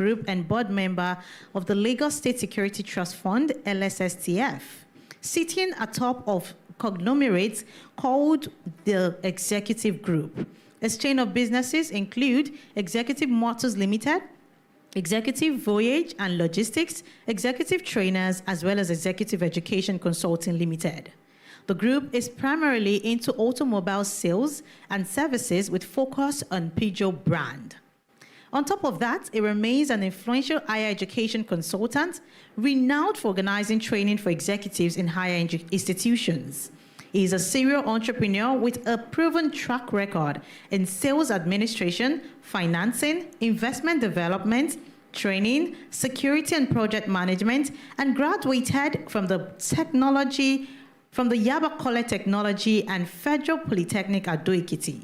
Group and board member of the Lagos State Security Trust Fund, LSSTF, sitting atop of conglomerates called the Executive Group. Its chain of businesses include Executive Motors Limited, Executive Voyage and Logistics, Executive Trainers, as well as Executive Education Consulting Limited. The group is primarily into automobile sales and services with focus on Peugeot brand. On top of that, it remains an influential higher education consultant, renowned for organizing training for executives in higher institutions. He is a serial entrepreneur with a proven track record in sales administration, financing, investment development, training, security and project management, and graduated from the Yaba College Technology and Federal Polytechnic Ado-Ekiti.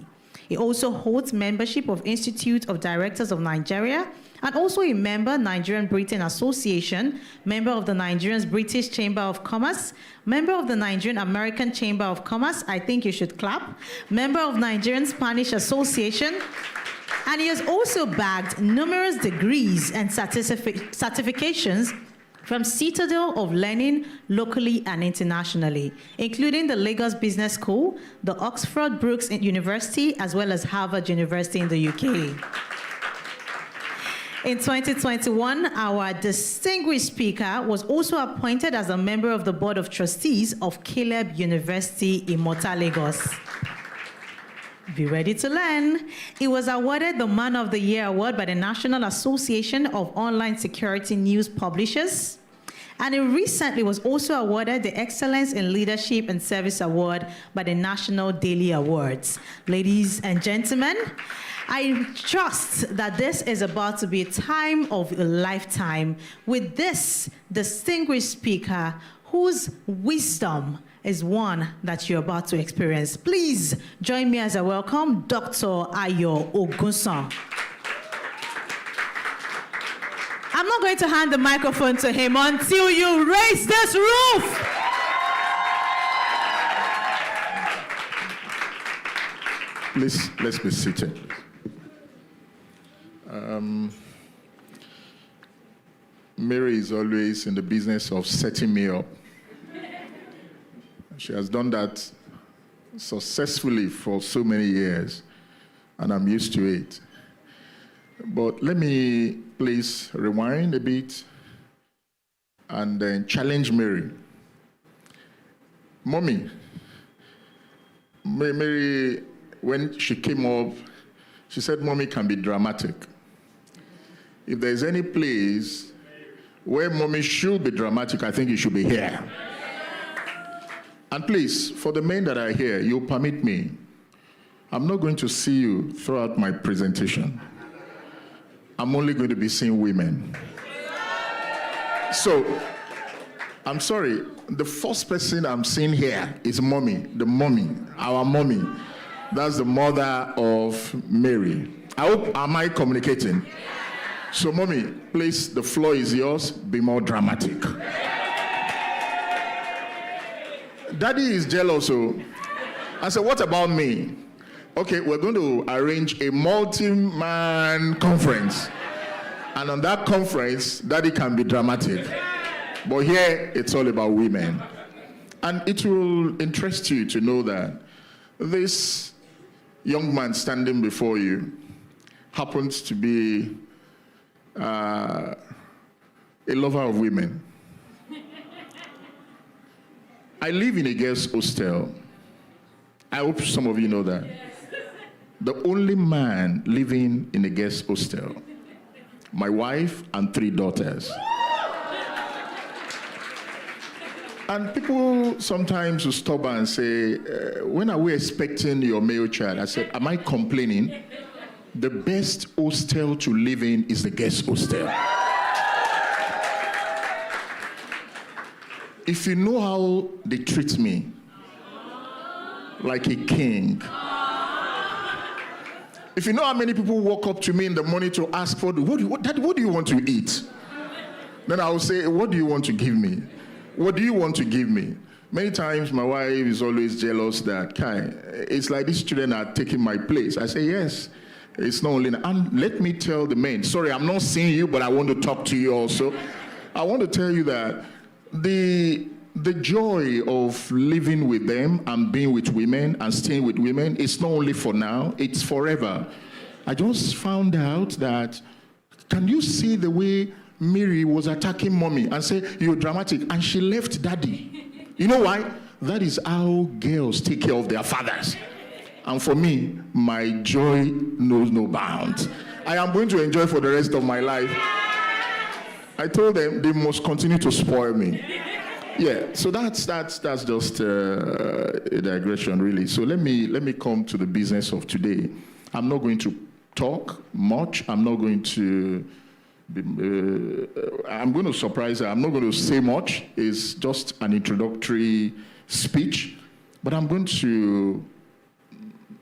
He also holds membership of Institute of Directors of Nigeria and also a member, Nigerian-Britain Association, member of the Nigerian-British Chamber of Commerce, member of the Nigerian-American Chamber of Commerce, I think you should clap, member of Nigerian-Spanish Association, and he has also bagged numerous degrees and certifications from Citadel of Learning locally and internationally, including the Lagos Business School, the Oxford Brookes University, as well as Harvard University in the UK. In 2021, our distinguished speaker was also appointed as a member of the Board of Trustees of Caleb University in Mota, Lagos. Be ready to learn. He was awarded the Man of the Year Award by the National Association of Online Security News Publishers. And he recently was also awarded the Excellence in Leadership and Service Award by the National Daily Awards. Ladies and gentlemen, I trust that this is about to be a time of a lifetime with this distinguished speaker whose wisdom is one that you're about to experience. Please join me as I welcome Dr. Ayo Ogunsan. I'm not going to hand the microphone to him until you raise this roof. Please, let's be seated. Mary is always in the business of setting me up. She has done that successfully for so many years, and I'm used to it. But let me please rewind a bit and then challenge Mary. Mommy, Mary, when she came up, she said Mommy can be dramatic. If there's any place where Mommy should be dramatic, I think you should be here. And please, for the men that are here, you permit me, I'm not going to see you throughout my presentation. I'm only going to be seeing women. So, I'm sorry, the first person I'm seeing here is Mommy, the mommy, our mommy. That's the mother of Mary. I hope, am I communicating? So, Mommy, please, the floor is yours. Be more dramatic. Daddy is jealous, so I said, what about me? Okay, we're going to arrange a multi-man conference. And on that conference, Daddy can be dramatic. But here, it's all about women. And it will interest you to know that this young man standing before you happens to be a lover of women. I live in a girls' hostel. I hope some of you know that. The only man living in a girls' hostel. My wife and 3 daughters. And people sometimes will stop and say, when are we expecting your male child? I said, am I complaining? The best hostel to live in is the guest hostel. If you know how they treat me, like a king. If you know how many people walk up to me in the morning to ask for, Daddy, what do you want to eat? Then I will say, what do you want to give me? What do you want to give me? Many times my wife is always jealous that, Kai, it's like these children are taking my place. I say, yes. It's not only, and let me tell the men, sorry, I'm not seeing you, but I want to talk to you also. I want to tell you that the joy of living with them and being with women and staying with women is not only for now, it's forever. I just found out that, can you see the way Mary was attacking mommy and say, you're dramatic, and she left daddy? You know why? That is how girls take care of their fathers. And for me, my joy knows no bounds. I am going to enjoy for the rest of my life. I told them they must continue to spoil me. Yeah, so that's just a digression, really. So let me come to the business of today. I'm not going to talk much. I'm not going to. I'm going to surprise her. I'm not going to say much. It's just an introductory speech, but I'm going to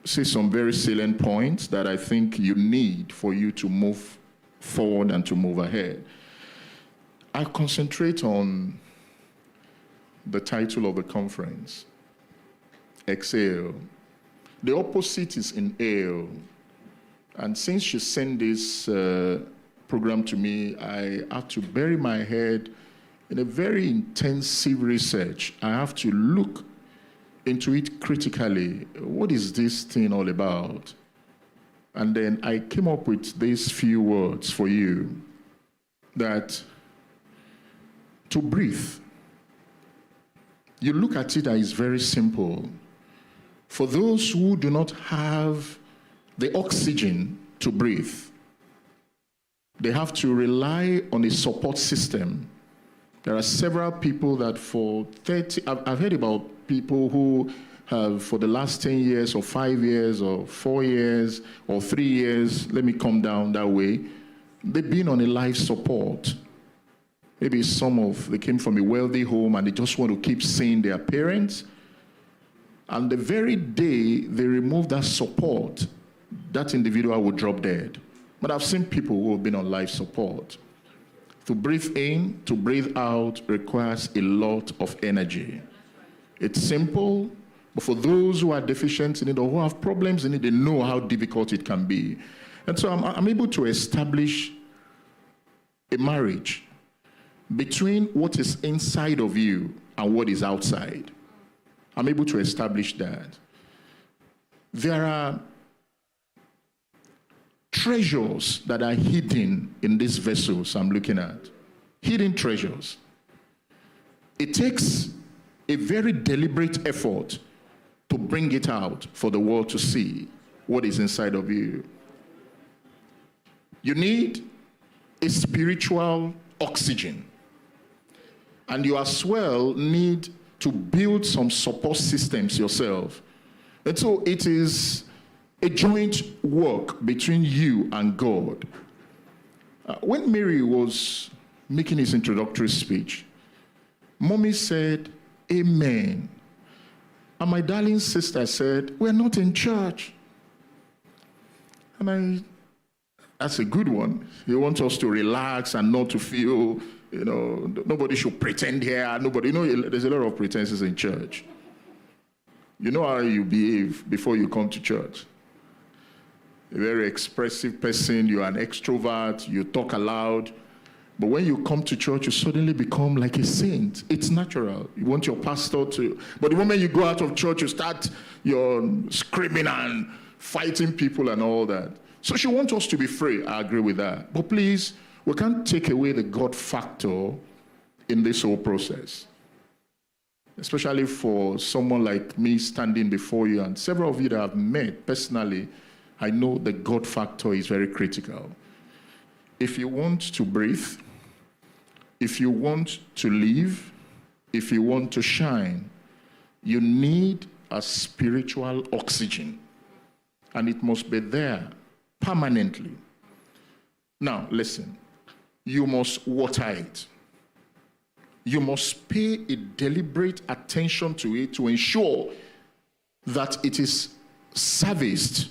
say some very salient points that I think you need for you to move forward and to move ahead. I concentrate on the title of the conference, Exhale. The opposite is inhale. And since she sent this program to me, I have to bury my head in a very intensive research. I have to look into it critically. What is this thing all about? And then I came up with these few words for you, that to breathe, you look at it and it's very simple. For those who do not have the oxygen to breathe, they have to rely on a support system. There are several people that for 30, I've heard about people who have for the last 10 years or 5 years or 4 years or 3 years, let me come down that way, they've been on a life support. Maybe they came from a wealthy home and they just want to keep seeing their parents. And the very day they remove that support, that individual will drop dead. But I've seen people who have been on life support. To breathe in, to breathe out requires a lot of energy. It's simple, but for those who are deficient in it or who have problems in it, they know how difficult it can be. And so I'm able to establish a marriage between what is inside of you and what is outside. I'm able to establish that. There are treasures that are hidden in these vessels I'm looking at. Hidden treasures. It takes a very deliberate effort to bring it out for the world to see what is inside of you. You need a spiritual oxygen. And you as well need to build some support systems yourself. And so it is a joint work between you and God. When Mary was making his introductory speech, Mommy said, Amen. And my darling sister said, we're not in church. And that's a good one. You want us to relax and not to feel, nobody should pretend here. Nobody, there's a lot of pretenses in church. You know how you behave before you come to church. A very expressive person, you're an extrovert, you talk aloud. But when you come to church, you suddenly become like a saint. It's natural. You want your pastor to... But the moment you go out of church, you start screaming and fighting people and all that. So she wants us to be free. I agree with that. But please, we can't take away the God factor in this whole process. Especially for someone like me standing before you and several of you that I've met personally, I know the God factor is very critical. If you want to breathe, if you want to live, if you want to shine, you need a spiritual oxygen. And it must be there permanently. Now, listen. You must water it. You must pay a deliberate attention to it to ensure that it is serviced.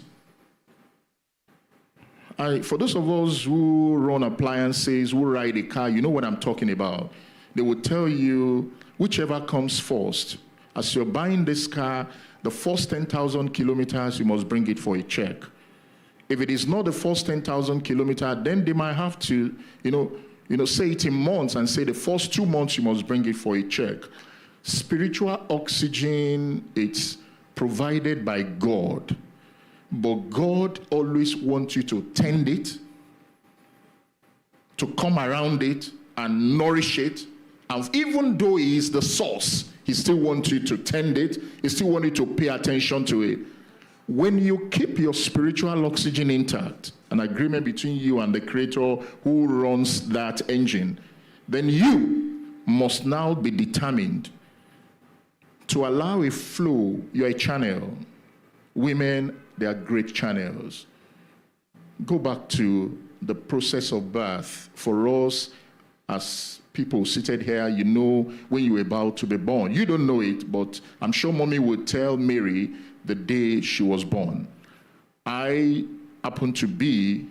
For those of us who run appliances, who ride a car, you know what I'm talking about. They will tell you whichever comes first. As you're buying this car, the first 10,000 kilometers, you must bring it for a check. If it is not the first 10,000 kilometers, then they might have to, say it in months and say the first 2 months you must bring it for a check. Spiritual oxygen, it's provided by God. But God always wants you to tend it, to come around it and nourish it. And even though He is the source, He still wants you to tend it. He still wants you to pay attention to it. When you keep your spiritual oxygen intact, an agreement between you and the Creator who runs that engine, then you must now be determined to allow a flow. You're a channel. Women, they are great channels. Go back to the process of birth. For us, as people seated here, you know when you were about to be born. You don't know it, but I'm sure mommy would tell Mary the day she was born. I happened to be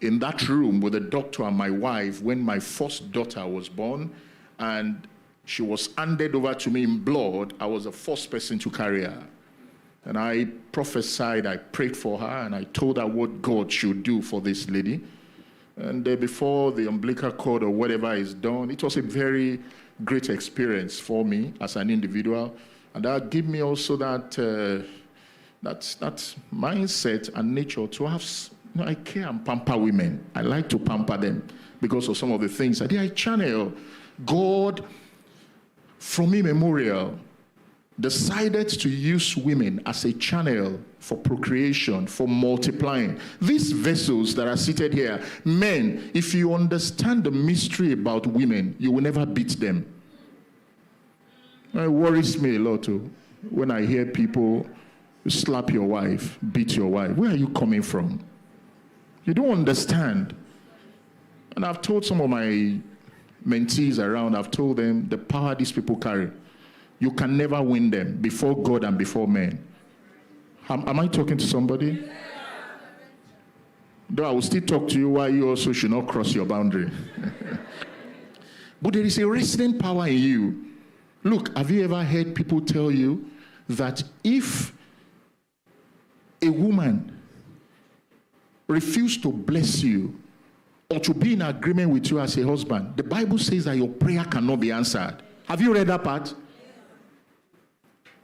in that room with the doctor and my wife when my first daughter was born, and she was handed over to me in blood. I was the first person to carry her. And I prophesied, I prayed for her, and I told her what God should do for this lady. And before the umbilical cord or whatever is done, it was a very great experience for me as an individual. And that gave me also that mindset and nature to have, I care and pamper women. I like to pamper them because of some of the things that I channel. God, from immemorial, decided to use women as a channel for procreation, for multiplying. These vessels that are seated here, men, if you understand the mystery about women, you will never beat them. It worries me a lot too, when I hear people slap your wife, beat your wife. Where are you coming from? You don't understand. And I've told some of my mentees around, I've told them the power these people carry. You can never win them before God and before men. Am I talking to somebody? Though I will still talk to you why you also should not cross your boundary. But there is a resident power in you. Look, have you ever heard people tell you that if a woman refuses to bless you or to be in agreement with you as a husband, the Bible says that your prayer cannot be answered? Have you read that part?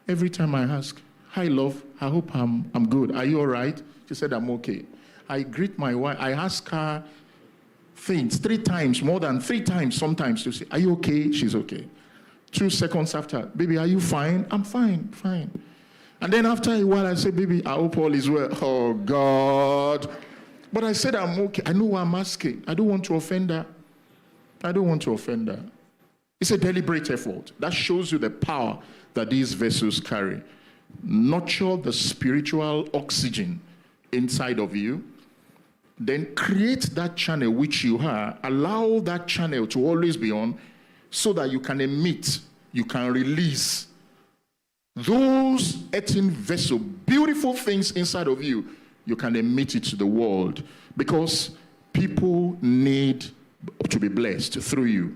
Every time I ask, hi love, I hope I'm good. Are you all right? She said, I'm okay. I greet my wife. I ask her things 3 times, more than 3 times sometimes, to say, are you okay? She's okay. 2 seconds after, baby, are you fine? I'm fine, fine. And then after a while, I say, baby, I hope all is well. Oh, God. But I said, I'm okay. I know what I'm asking. I don't want to offend her. I don't want to offend her. It's a deliberate effort. That shows you the power that these vessels carry. Nurture the spiritual oxygen inside of you. Then create that channel which you are. Allow that channel to always be on so that you can emit, you can release those earthen vessels, beautiful things inside of you. You can emit it to the world because people need to be blessed through you.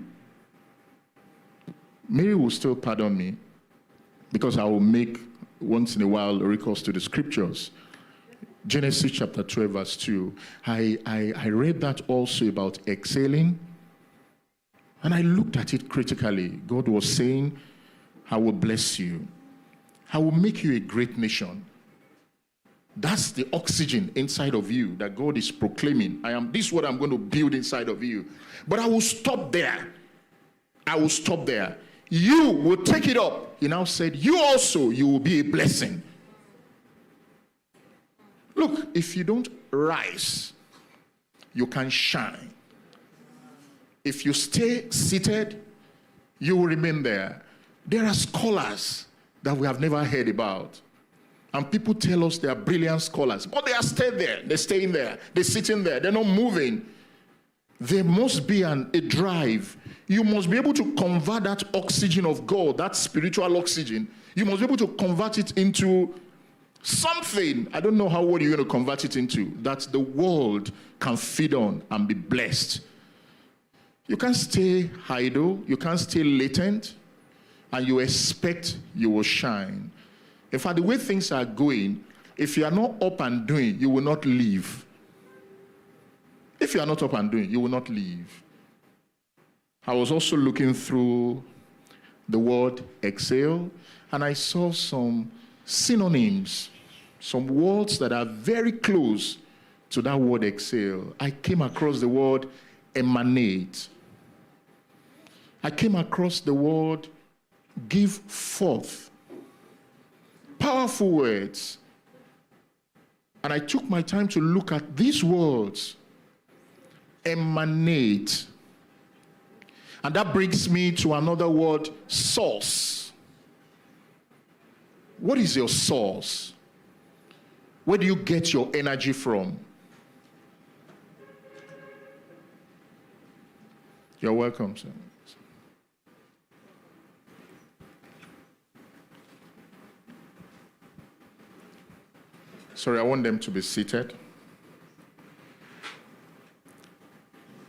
Mary will still pardon me because I will make once in a while a recourse to the scriptures. Genesis chapter 12 verse 2. I read that also about exhaling, and I looked at it critically. God was saying, I will bless you. I will make you a great nation. That's the oxygen inside of you that God is proclaiming. This is what I'm going to build inside of you. But I will stop there. I will stop there. You will take it up. He now said, you also, you will be a blessing. Look, if you don't rise, you can shine. If you stay seated, you will remain there. There are scholars that we have never heard about. And people tell us they are brilliant scholars, but they are staying there. They're staying there. They're sitting there. They're not moving. There must be a drive. You must be able to convert that oxygen of God, that spiritual oxygen. You must be able to convert it into something. I don't know what you're going to convert it into, that the world can feed on and be blessed. You can't stay idle. You can't stay latent. And you expect you will shine. In fact, the way things are going, If you are not up and doing, you will not leave. If you are not up and doing, you will not leave. I was also looking through the word excel, and I saw some synonyms, some words that are very close to that word excel. I came across the word emanate. I came across the word give forth. Powerful words. And I took my time to look at these words. Emanate. And that brings me to another word, source. What is your source? Where do you get your energy from? You're welcome, sir. Sorry, I want them to be seated.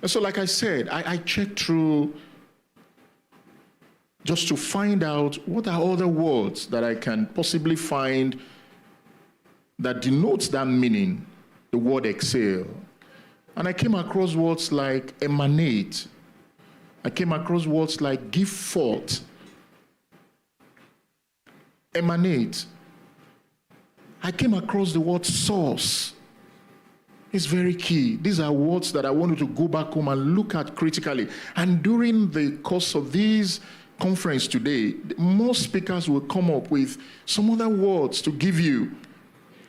And so, like I said, I checked through just to find out what are other words that I can possibly find that denotes that meaning, the word excel. And I came across words like emanate. I came across words like give forth, emanate. I came across the word source. It's very key. These are words that I wanted to go back home and look at critically. And during the course of this conference today, more speakers will come up with some other words to give you.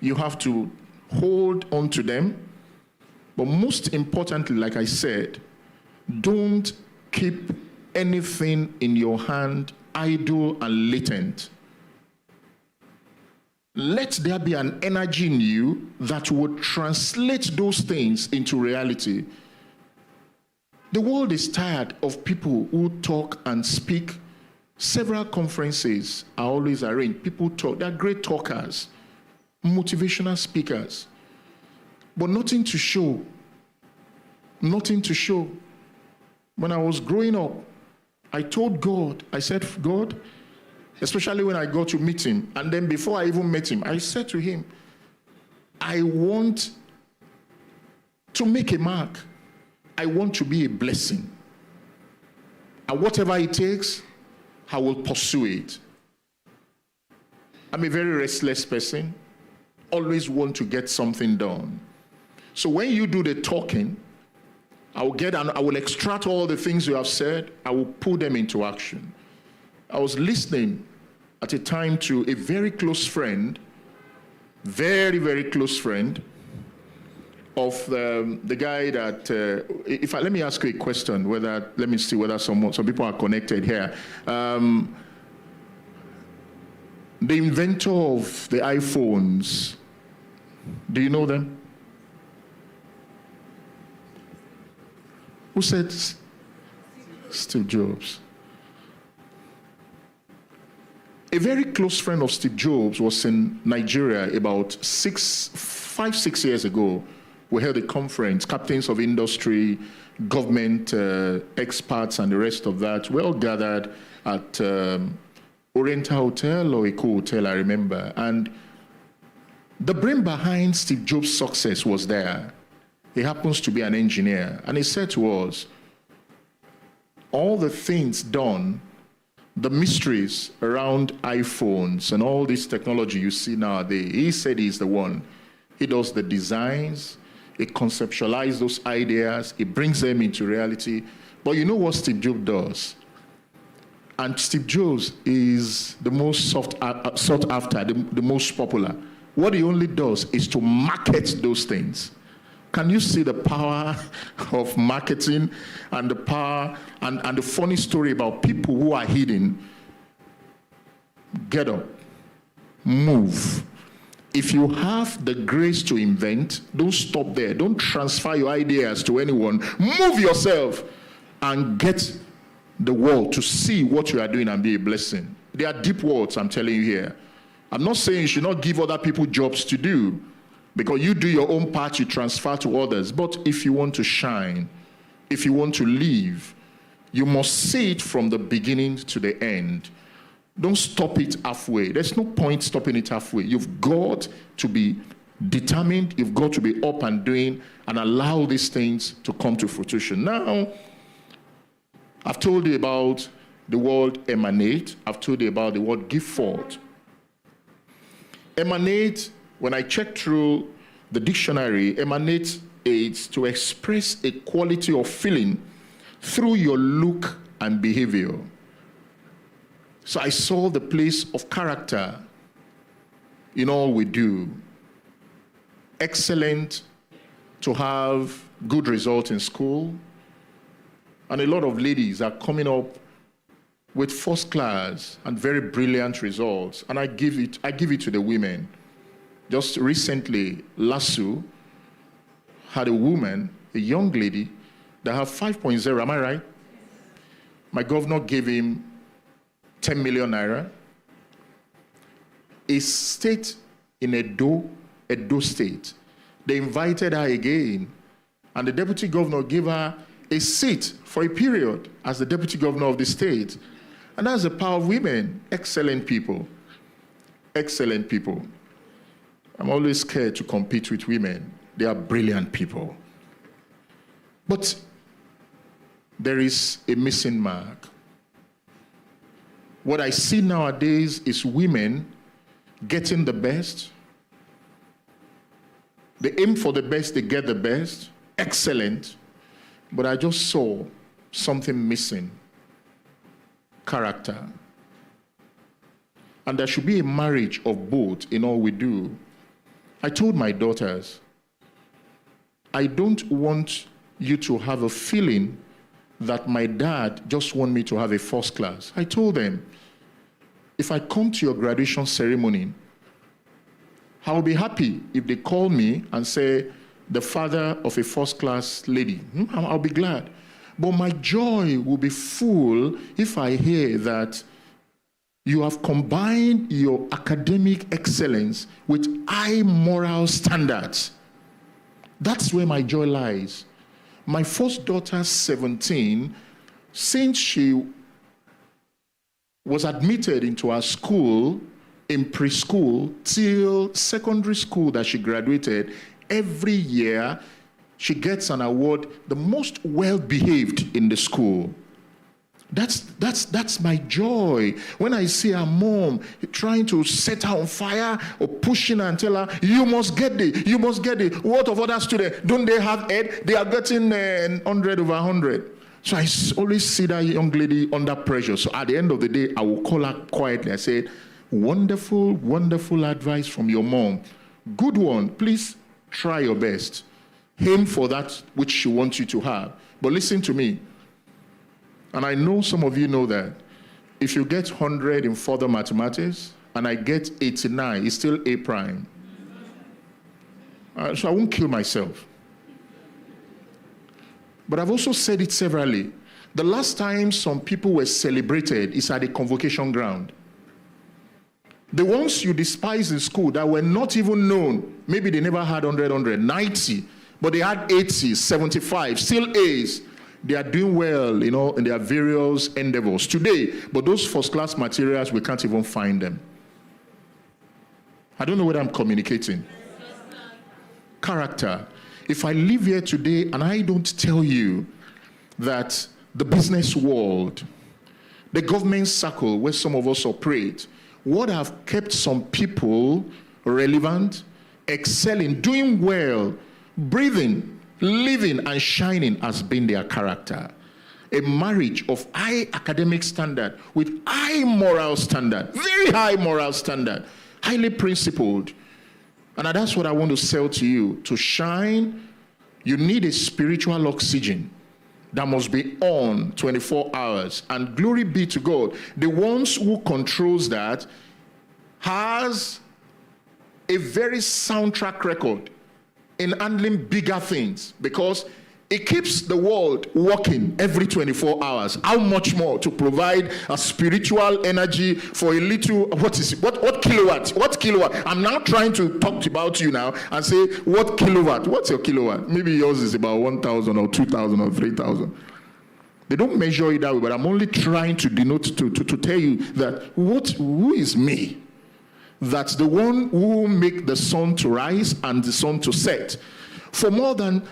You have to hold on to them. But most importantly, like I said, don't keep anything in your hand idle and latent. Let there be an energy in you that will translate those things into reality. The world is tired of people who talk and speak. Several conferences are always arranged. People talk. They're great talkers, motivational speakers, but nothing to show. Nothing to show. When I was growing up, I told God, I said, God, especially when I got to meet him, and then before I even met him, I said to him, I want to make a mark. I want to be a blessing. And whatever it takes, I will pursue it. I'm a very restless person, always want to get something done. So when you do the talking, I will extract all the things you have said, I will put them into action. I was listening at a time to a very close friend, very, very close friend of the guy that, let me ask you a question, let me see whether some people are connected here. The inventor of the iPhones, do you know them? Who said Steve Jobs? A very close friend of Steve Jobs was in Nigeria about 5-6 years ago. We held a conference, captains of industry, government experts, and the rest of that. We all gathered at Oriental Hotel or Eco Hotel, I remember. And the brain behind Steve Jobs' success was there. He happens to be an engineer. And he said to us, all the things done, the mysteries around iPhones and all this technology you see nowadays, he said he's the one. He does the designs, he conceptualizes those ideas, he brings them into reality. But you know what Steve Jobs does? And Steve Jobs is the most sought after, the most popular. What he only does is to market those things. Can you see the power of marketing and the power and the funny story about people who are hidden? Get up, move. If you have the grace to invent, don't stop there. Don't transfer your ideas to anyone. Move yourself and get the world to see what you are doing and be a blessing. They are deep words, I'm telling you here. I'm not saying you should not give other people jobs to do, because you do your own part, you transfer to others. But if you want to shine, if you want to live, you must see it from the beginning to the end. Don't stop it halfway. There's no point stopping it halfway. You've got to be determined. You've got to be up and doing and allow these things to come to fruition. Now, I've told you about the word emanate. I've told you about the word give forth. Emanate, when I check through the dictionary, emanate aids to express a quality of feeling through your look and behavior. So I saw the place of character in all we do. Excellent to have good results in school. And a lot of ladies are coming up with first class and very brilliant results. And I give it to the women. Just recently, LASU had a woman, a young lady, that had 5.0, am I right? My governor gave him 10 million naira. A state in Edo State, they invited her again, and the deputy governor gave her a seat for a period as the deputy governor of the state. And that's the power of women. Excellent people. Excellent people. I'm always scared to compete with women. They are brilliant people. But there is a missing mark. What I see nowadays is women getting the best. They aim for the best, they get the best. Excellent. But I just saw something missing. Character. And there should be a marriage of both in all we do. I told my daughters, I don't want you to have a feeling that my dad just wants me to have a first class. I told them, if I come to your graduation ceremony, I will be happy if they call me and say, the father of a first class lady. I'll be glad. But my joy will be full if I hear that you have combined your academic excellence with high moral standards. That's where my joy lies. My first daughter, 17, since she was admitted into our school in preschool till secondary school that she graduated, every year she gets an award, the most well-behaved in the school. That's my joy. When I see her mom trying to set her on fire or pushing her and tell her, you must get it. What of other students? Don't they have ed? They are getting 100 over 100. So I always see that young lady under pressure. So at the end of the day, I will call her quietly. I say, wonderful, wonderful advice from your mom. Good one. Please try your best. Aim for that which she wants you to have. But listen to me. And I know some of you know that if you get 100 in further mathematics and I get 89, it's still A prime. So I won't kill myself. But I've also said it severally. The last time some people were celebrated is at a convocation ground. The ones you despise in school that were not even known, maybe they never had 100, 90, but they had 80, 75, still A's. They are doing well, in their various endeavors today. But those first-class materials, we can't even find them. I don't know whether I'm communicating. Character. If I live here today and I don't tell you that the business world, the government circle where some of us operate, what have kept some people relevant, excelling, doing well, breathing, living and shining has been their character. A marriage of high academic standard with high moral standard, very high moral standard, highly principled. And that's what I want to sell to you. To shine, you need a spiritual oxygen that must be on 24 hours. And glory be to God. The ones who controls that has a very sound track record in handling bigger things, because it keeps the world working every 24 hours. How much more to provide a spiritual energy for a little, what kilowatt? What kilowatt? I'm now trying to talk about you now and say, what kilowatt? What's your kilowatt? Maybe yours is about 1,000 or 2,000 or 3,000. They don't measure it that way, but I'm only trying to denote, to tell you that who is me? That's the one who make the sun to rise and the sun to set. For more than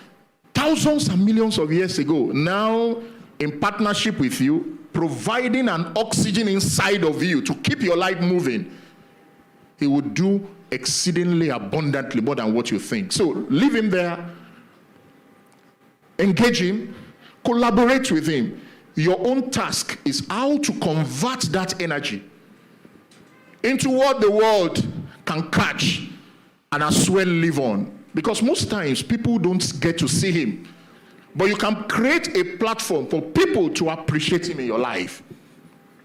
thousands and millions of years ago, now in partnership with you, providing an oxygen inside of you to keep your life moving, he would do exceedingly abundantly more than what you think. So leave him there, engage him, collaborate with him. Your own task is how to convert that energy into what the world can catch and as well live on. Because most times people don't get to see him. But you can create a platform for people to appreciate him in your life.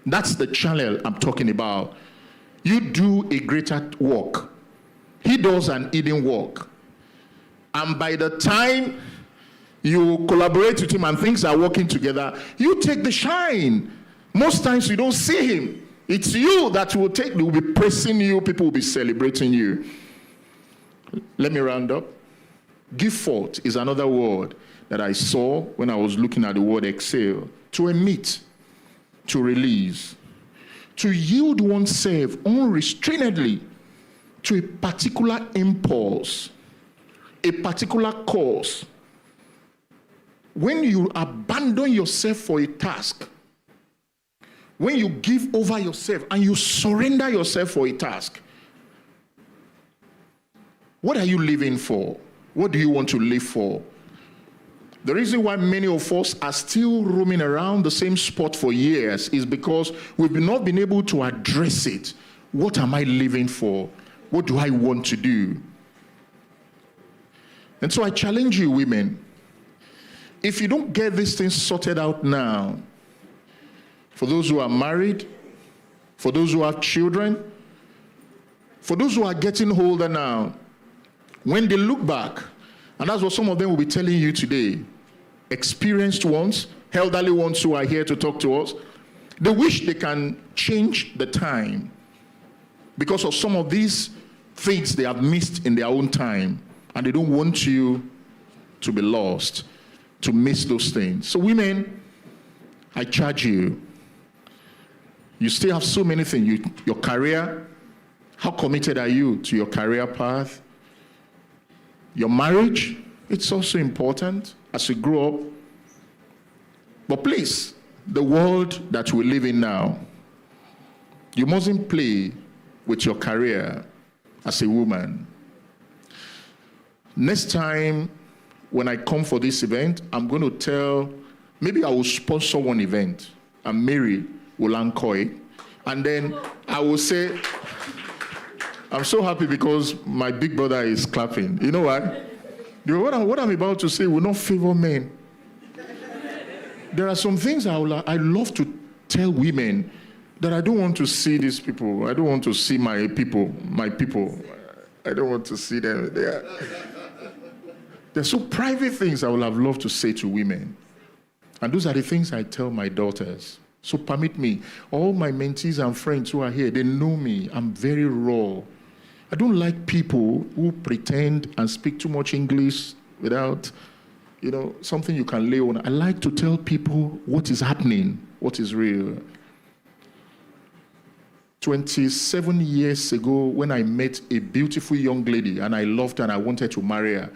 That's the channel I'm talking about. You do a greater work. He does an hidden work. And by the time you collaborate with him and things are working together, you take the shine. Most times you don't see him. It's you that will be praising you, people will be celebrating you. Let me round up. Give forth is another word that I saw when I was looking at the word exhale. To emit, to release, to yield oneself unrestrainedly to a particular impulse, a particular cause. When you abandon yourself for a task, when you give over yourself and you surrender yourself for a task, what are you living for? What do you want to live for? The reason why many of us are still roaming around the same spot for years is because we've not been able to address it. What am I living for? What do I want to do? And so I challenge you, women, if you don't get these things sorted out now, for those who are married, for those who have children, for those who are getting older now, when they look back, and that's what some of them will be telling you today, experienced ones, elderly ones who are here to talk to us, they wish they can change the time because of some of these things they have missed in their own time, and they don't want you to be lost, to miss those things. So women, I charge you, you still have so many things. Your career, how committed are you to your career path? Your marriage, it's also important as you grow up. But please, the world that we live in now, you mustn't play with your career as a woman. Next time when I come for this event, I'm going to maybe I will sponsor one event and Mary will anchor it. And then I will say, I'm so happy because my big brother is clapping. You know what? What I'm about to say will not favor men. There are some things I love to tell women that I don't want to see these people. I don't want to see my people. I don't want to see them. There's so private things I would have loved to say to women. And those are the things I tell my daughters. So permit me, all my mentees and friends who are here, they know me. I'm very raw. I don't like people who pretend and speak too much English without, something you can lay on. I like to tell people what is happening, what is real. 27 years ago, when I met a beautiful young lady and I loved her and I wanted to marry her,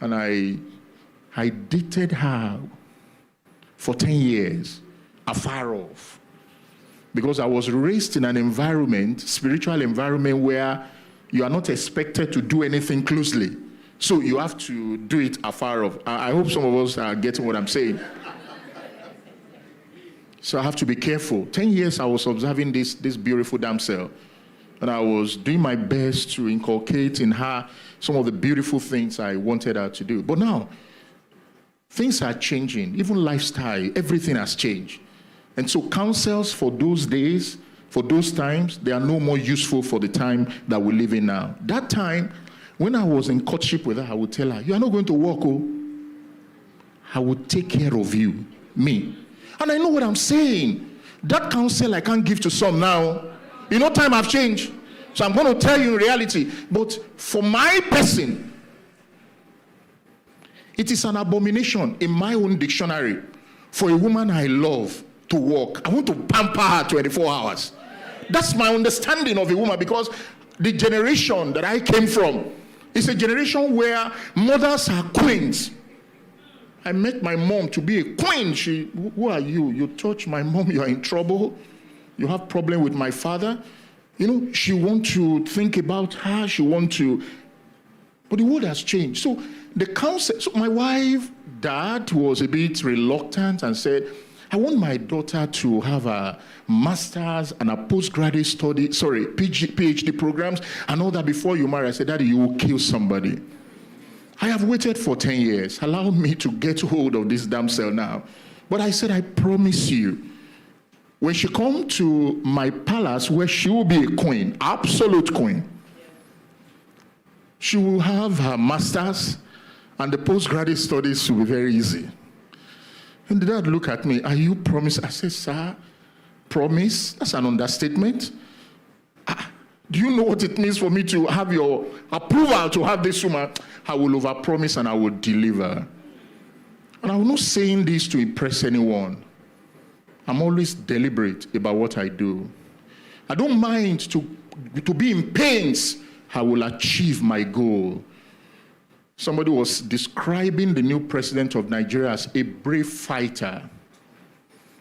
and I dated her for 10 years, afar off. Because I was raised in an environment, spiritual environment, where you are not expected to do anything closely. So you have to do it afar off. I hope some of us are getting what I'm saying. So I have to be careful. 10 years I was observing this beautiful damsel. And I was doing my best to inculcate in her some of the beautiful things I wanted her to do. But now, things are changing. Even lifestyle, everything has changed. And so counsels for those days, for those times, they are no more useful for the time that we live in now. That time, when I was in courtship with her, I would tell her, you are not going to work, I will take care of you, me. And I know what I'm saying. That counsel I can't give to some now. Time have changed. So I'm going to tell you in reality. But for my person, it is an abomination in my own dictionary for a woman I love to work. I want to pamper her 24 hours. That's my understanding of a woman, because the generation that I came from is a generation where mothers are queens. I met my mom to be a queen. Who are you? You touch my mom, you are in trouble. You have problem with my father. You know, she wants to think about her. She wants to, but the world has changed. So the council, so my wife, dad was a bit reluctant and said, I want my daughter to have a master's and a postgraduate study, PhD programs and all that before you marry. I said, Daddy, you will kill somebody. I have waited for 10 years. Allow me to get hold of this damsel now. But I said, I promise you, when she comes to my palace where she will be a queen, absolute queen, she will have her master's and the postgraduate studies will be very easy. And the dad looked at me, are you promised? I said, sir, promise? That's an understatement. Do you know what it means for me to have your approval to have this woman? I will overpromise and I will deliver. And I'm not saying this to impress anyone. I'm always deliberate about what I do. I don't mind to be in pains. I will achieve my goal. Somebody was describing the new president of Nigeria as a brave fighter.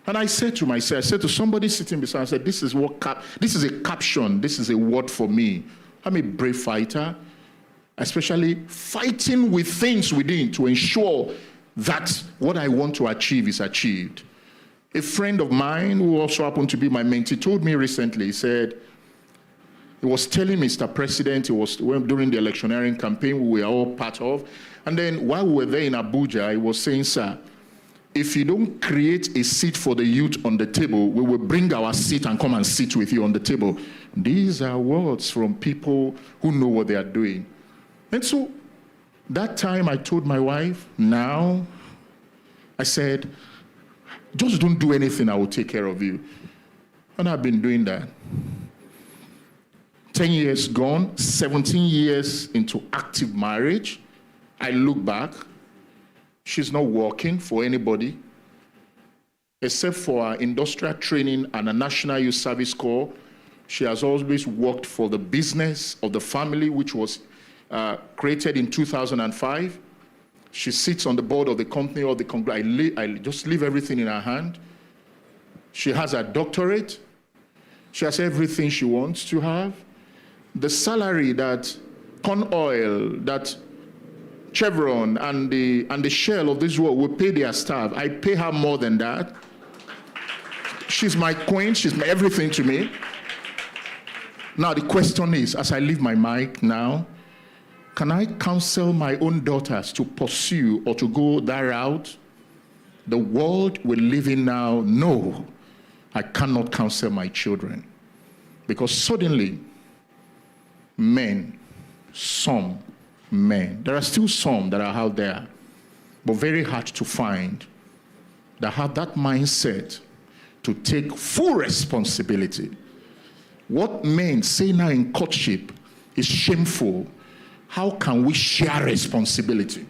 And I said to myself, I said to somebody sitting beside me, I said, this is a caption, this is a word for me. I'm a brave fighter, especially fighting with things within to ensure that what I want to achieve is achieved. A friend of mine who also happened to be my mentee told me recently, he said, he was telling Mr. President, during the electioneering campaign we were all part of, and then while we were there in Abuja, he was saying, sir, if you don't create a seat for the youth on the table, we will bring our seat and come and sit with you on the table. These are words from people who know what they are doing. And so that time I told my wife, now, I said, just don't do anything, I will take care of you. And I've been doing that. 10 years gone, 17 years into active marriage. I look back, she's not working for anybody, except for her industrial training and a National Youth Service Corps. She has always worked for the business of the family, which was created in 2005. She sits on the board of the company or the conglomerate. I just leave everything in her hand. She has a doctorate. She has everything she wants to have. The salary that Con Oil, that Chevron and the Shell of this world will pay their staff, I pay her more than that. She's my queen, she's my everything to me. Now the question is, as I leave my mic now, can I counsel my own daughters to pursue or to go that route? The world we live in now, no, I cannot counsel my children. Because suddenly, some men, there are still some that are out there, but very hard to find, that have that mindset to take full responsibility. What men say now in courtship is shameful. How can we share responsibility?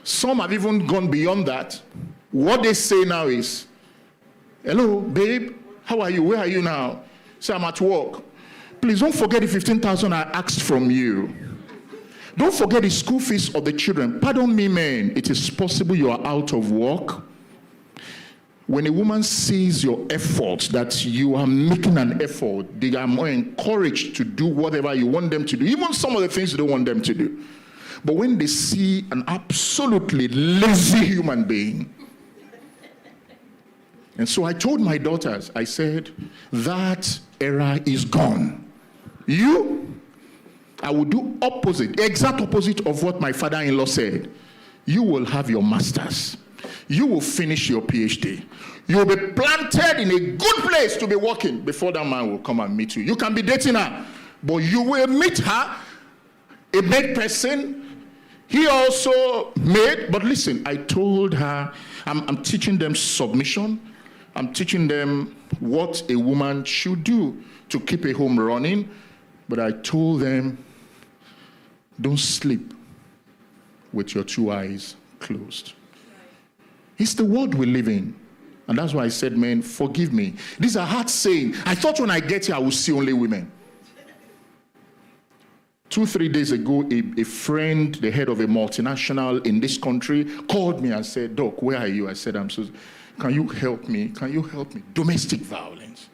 Some have even gone beyond that. What they say now is, hello, babe, how are you? Where are you now? Say, I'm at work. Please don't forget the 15,000 I asked from you. Don't forget the school fees of the children. Pardon me, man. It is possible you are out of work. When a woman sees your efforts, that you are making an effort, they are more encouraged to do whatever you want them to do, even some of the things you don't want them to do. But when they see an absolutely lazy human being, and so I told my daughters, I said, that era is gone. I will do opposite, exact opposite of what my father-in-law said. You will have your master's. You will finish your PhD. You will be planted in a good place to be working before that man will come and meet you. You can be dating her, but you will meet her, a made person. He also made, but listen, I told her, I'm teaching them submission. I'm teaching them what a woman should do to keep a home running. But I told them, don't sleep with your two eyes closed. It's the world we live in. And that's why I said, man, forgive me. These are hard saying. I thought when I get here, I will see only women. 2-3 days ago, a friend, the head of a multinational in this country, called me and said, Doc, where are you? I said, I'm so, can you help me? Can you help me? Domestic violence.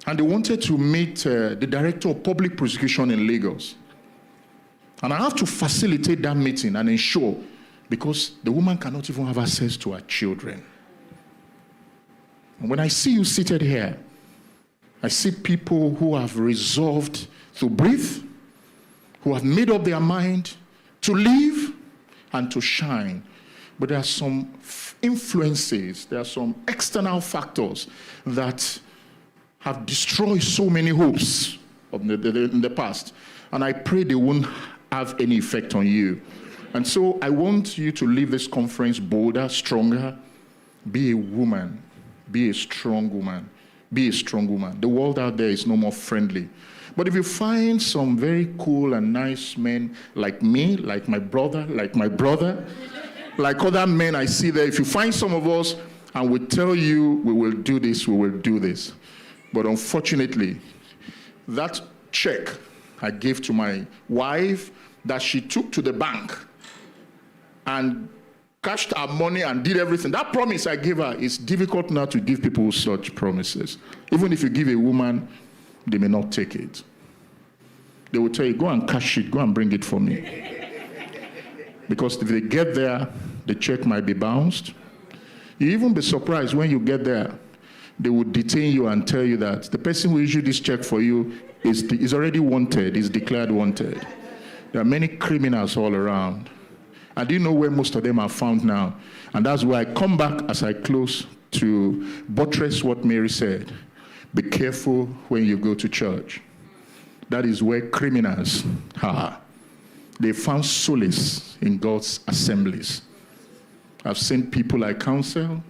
And they wanted to meet the director of public prosecution in Lagos. And I have to facilitate that meeting and ensure, because the woman cannot even have access to her children. And when I see you seated here, I see people who have resolved to breathe, who have made up their mind to live and to shine. But there are some influences, there are some external factors that have destroyed so many hopes in the past. And I pray they won't have any effect on you. And so I want you to leave this conference bolder, stronger. Be a woman. Be a strong woman. Be a strong woman. The world out there is no more friendly. But if you find some very cool and nice men like me, like my brother, like other men I see there, if you find some of us and we tell you we will do this, we will do this. But unfortunately, that check I gave to my wife that she took to the bank and cashed her money and did everything. That promise I gave her, is difficult now to give people such promises. Even if you give a woman, they may not take it. They will tell you, go and cash it, go and bring it for me. Because if they get there, the check might be bounced. You even be surprised when you get there. They will detain you and tell you that the person who issued this check for you is already wanted, is declared wanted. There are many criminals all around. And do you know where most of them are found now? And that's why I come back as I close to buttress what Mary said. Be careful when you go to church. That is where criminals are. They found solace in God's assemblies. I've seen people I counsel.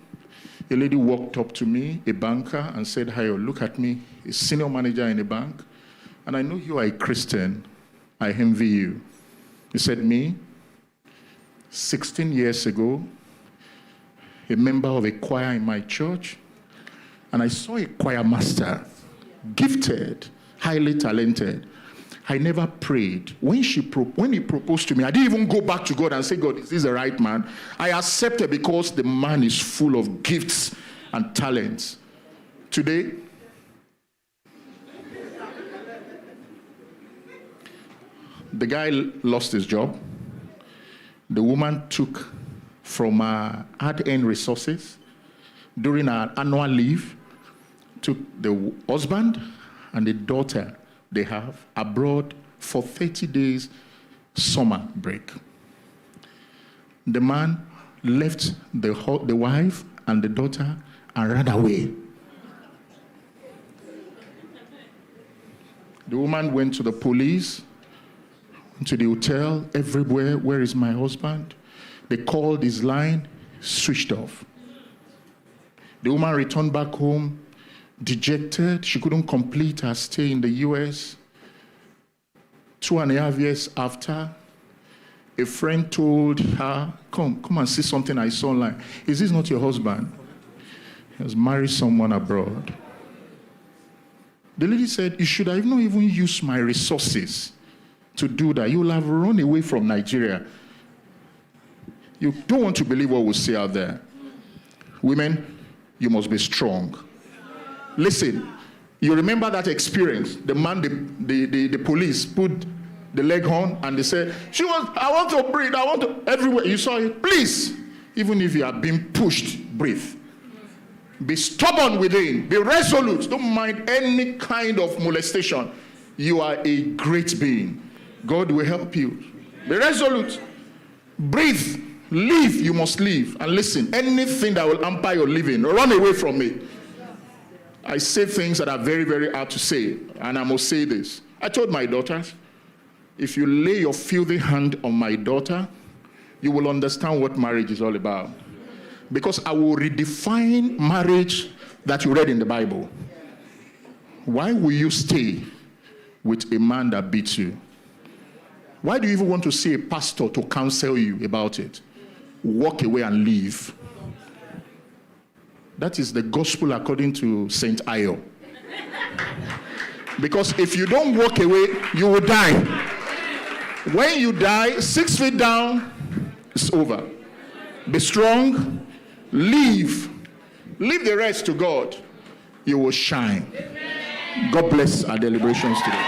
A lady walked up to me, a banker, and said, Ayo, look at me, a senior manager in a bank, and I know you are a Christian. I envy you. He said, me, 16 years ago, a member of a choir in my church, and I saw a choir master, gifted, highly talented. I never prayed. When he proposed to me, I didn't even go back to God and say, God, is this the right man? I accepted because the man is full of gifts and talents. Today, the guy lost his job. The woman took from her hard-earned resources during her annual leave, took the husband and the daughter they have abroad for 30 days summer break. The man left the wife and the daughter and ran away. The woman went to the police, to the hotel, everywhere. Where is my husband? They called his line, switched off. The woman returned back home, dejected. She couldn't complete her stay in the US. 2.5 years after, a friend told her, come and see something I saw online. Is this not your husband? He has married someone abroad. The lady said, you should have not even used my resources to do that. You will have run away from Nigeria. You don't want to believe what we say out there. Women, you must be strong. Listen, you remember that experience? The man, the police put the leg on and they said, I want to breathe, I want to, everywhere. You saw it, please. Even if you are being pushed, breathe. Be stubborn within, be resolute. Don't mind any kind of molestation. You are a great being. God will help you. Be resolute. Breathe. Live, you must live. And listen, anything that will hamper your living, run away from it. I say things that are very, very hard to say, and I must say this. I told my daughters, if you lay your filthy hand on my daughter, you will understand what marriage is all about. Because I will redefine marriage that you read in the Bible. Why will you stay with a man that beats you? Why do you even want to see a pastor to counsel you about it? walk away and leave. That is the gospel according to Saint Ayo. Because if you don't walk away, you will die. When you die, 6 feet down, it's over. Be strong, leave the rest to God. You will shine. God bless our deliberations today.